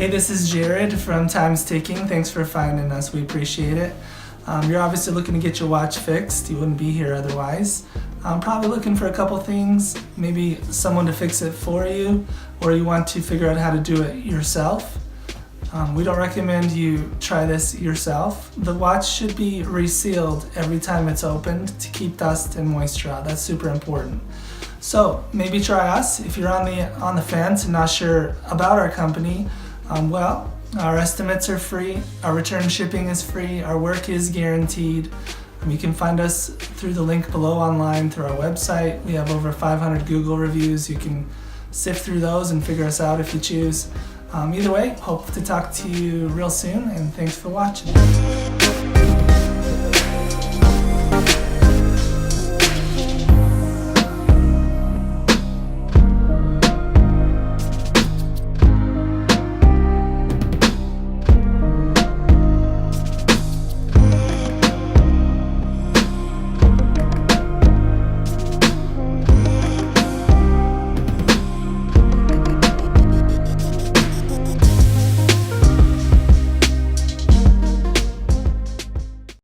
Hey, this is Jared from Time's Ticking. Thanks for finding us. We appreciate it. You're obviously looking to get your watch fixed. You wouldn't be here otherwise. Probably looking for a couple things, maybe someone to fix it for you, or you want to figure out how to do it yourself. We don't recommend you try this yourself. The watch should be resealed every time it's opened to keep dust and moisture out. That's super important. So maybe try us. If you're on the fence and not sure about our company, our estimates are free, our return shipping is free, our work is guaranteed. You can find us through the link below online through our website. We have over 500 Google reviews. You can sift through those and figure us out if you choose. Either way, hope to talk to you real soon, and thanks for watching.